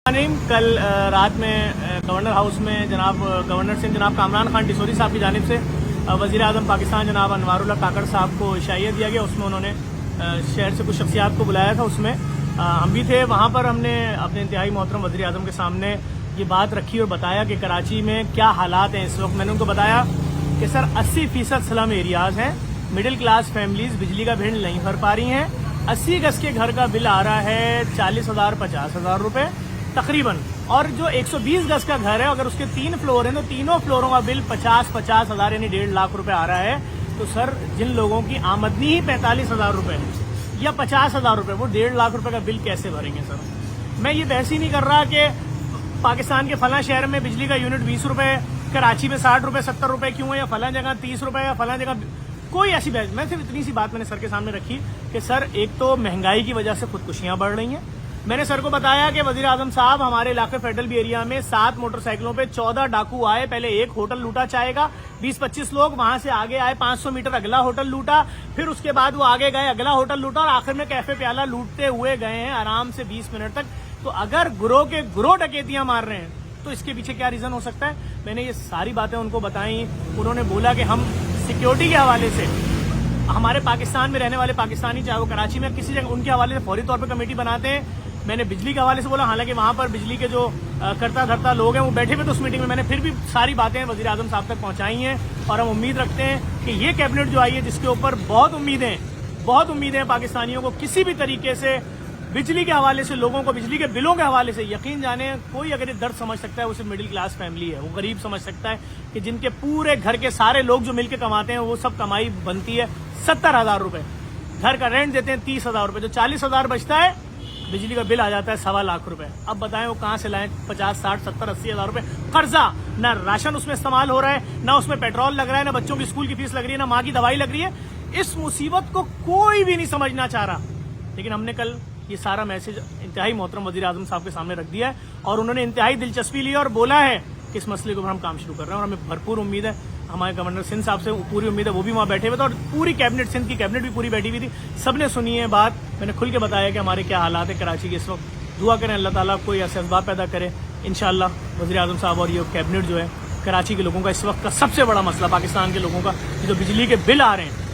کل رات میں گورنر ہاؤس میں جناب گورنر سندھ جناب کامران خان ڈسوری صاحب کی جانب سے وزیر اعظم پاکستان جناب انوار اللہ کاکڑ صاحب کو عشائیہ دیا گیا. اس میں انہوں نے شہر سے کچھ شخصیات کو بلایا تھا. اس میں ہم بھی تھے. وہاں پر ہم نے اپنے انتہائی محترم وزیر اعظم کے سامنے یہ بات رکھی اور بتایا کہ کراچی میں کیا حالات ہیں اس وقت. میں نے ان کو بتایا کہ سر 80% سلم ایریاز ہیں, مڈل کلاس فیملیز بجلی کا بل نہیں بھر پا رہی ہیں. 80 گز کے گھر کا بل آ رہا ہے 40,000 50,000 روپے تقریباً, اور جو 120 گز کا گھر ہے اگر اس کے 3 فلور ہیں تو تینوں فلوروں کا بل 50,000 یعنی 1.5 لاکھ روپے آ رہا ہے. تو سر جن لوگوں کی آمدنی ہی 45,000 روپے یا 50,000 روپے, وہ 1.5 لاکھ روپے کا بل کیسے بھریں گے سر؟ میں یہ بحث ہی نہیں کر رہا کہ پاکستان کے فلاں شہر میں بجلی کا یونٹ 20 روپے, کراچی میں 60 روپے 70 روپے کیوں ہے, یا فلاں جگہ 30 روپے یا فلاں جگہ. کوئی ایسی بحث, میں صرف اتنی سی بات میں نے سر کے سامنے رکھی کہ سر ایک تو مہنگائی کی وجہ سے خودکشیاں بڑھ رہی ہیں. میں نے سر کو بتایا کہ وزیر اعظم صاحب ہمارے علاقے فیڈرل بی ایریا میں 7 موٹر سائیکلوں پہ 14 ڈاکو آئے. پہلے ایک ہوٹل لوٹا چائے گا, 20-25 لوگ وہاں سے آگے آئے, 500 میٹر اگلا ہوٹل لوٹا, پھر اس کے بعد وہ آگے گئے اگلا ہوٹل لوٹا, اور آخر میں کیفے پیالہ لوٹتے ہوئے گئے ہیں آرام سے 20 منٹ تک. تو اگر گروہ کے گروہ ڈکیتیاں مار رہے ہیں تو اس کے پیچھے کیا ریزن ہو سکتا ہے؟ میں نے یہ ساری باتیں ان کو بتائیں. انہوں نے بولا کہ ہم سیکیورٹی کے حوالے سے ہمارے پاکستان میں رہنے والے پاکستانی چاہے وہ کراچی میں کسی جگہ ان کے حوالے سے فوری طور پہ کمیٹی بناتے ہیں. میں نے بجلی کے حوالے سے بولا, حالانکہ وہاں پر بجلی کے جو کرتا دھرتا لوگ ہیں وہ بیٹھے ہوئے تو اس میٹنگ میں میں نے پھر بھی ساری باتیں وزیر اعظم صاحب تک پہنچائی ہیں. اور ہم امید رکھتے ہیں کہ یہ کیبنٹ جو آئی ہے جس کے اوپر بہت امیدیں پاکستانیوں کو, کسی بھی طریقے سے بجلی کے حوالے سے لوگوں کو بجلی کے بلوں کے حوالے سے یقین جانے, کوئی اگر یہ درد سمجھ سکتا ہے وہ صرف مڈل کلاس فیملی ہے. وہ غریب سمجھ سکتا ہے کہ جن کے پورے گھر کے سارے لوگ جو مل کے کماتے ہیں وہ سب کمائی بنتی ہے 70,000 روپے, گھر کا رینٹ دیتے ہیں 30,000 روپے, جو 40,000 بچتا ہے بجلی کا بل آ جاتا ہے 1.25 لاکھ روپے. اب بتائیں وہ کہاں سے لائیں 50 60 70 80,000 روپے قرضہ. نہ راشن اس میں استعمال ہو رہا ہے, نہ اس میں پیٹرول لگ رہا ہے, نہ بچوں کی اسکول کی فیس لگ رہی ہے, نہ ماں کی دوائی لگ رہی ہے. اس مصیبت کو کوئی بھی نہیں سمجھنا چاہ رہا. لیکن ہم نے کل یہ سارا میسج انتہائی محترم وزیر اعظم صاحب کے سامنے رکھ دیا ہے, اور انہوں نے انتہائی دلچسپی لی اور بولا ہے کہ اس مسئلے کے اوپر ہم کام شروع کر رہے ہیں. اور ہمیں بھرپور امید ہے, ہمارے گورنر سندھ صاحب سے پوری امید ہے, وہ بھی وہاں بیٹھے ہوئے تھے, اور پوری کیبنٹ سندھ کی کیبنٹ بھی پوری بیٹھی ہوئی تھی. سب نے سنی ہے بات. میں نے کھل کے بتایا کہ ہمارے کیا حالات ہیں کراچی کے اس وقت. دعا کریں اللہ تعالیٰ کوئی ایسے اسباب پیدا کرے. انشاءاللہ وزیر اعظم صاحب اور یہ کیبنٹ جو ہے کراچی کے لوگوں کا اس وقت کا سب سے بڑا مسئلہ, پاکستان کے لوگوں کا جو بجلی کے بل آ رہے ہیں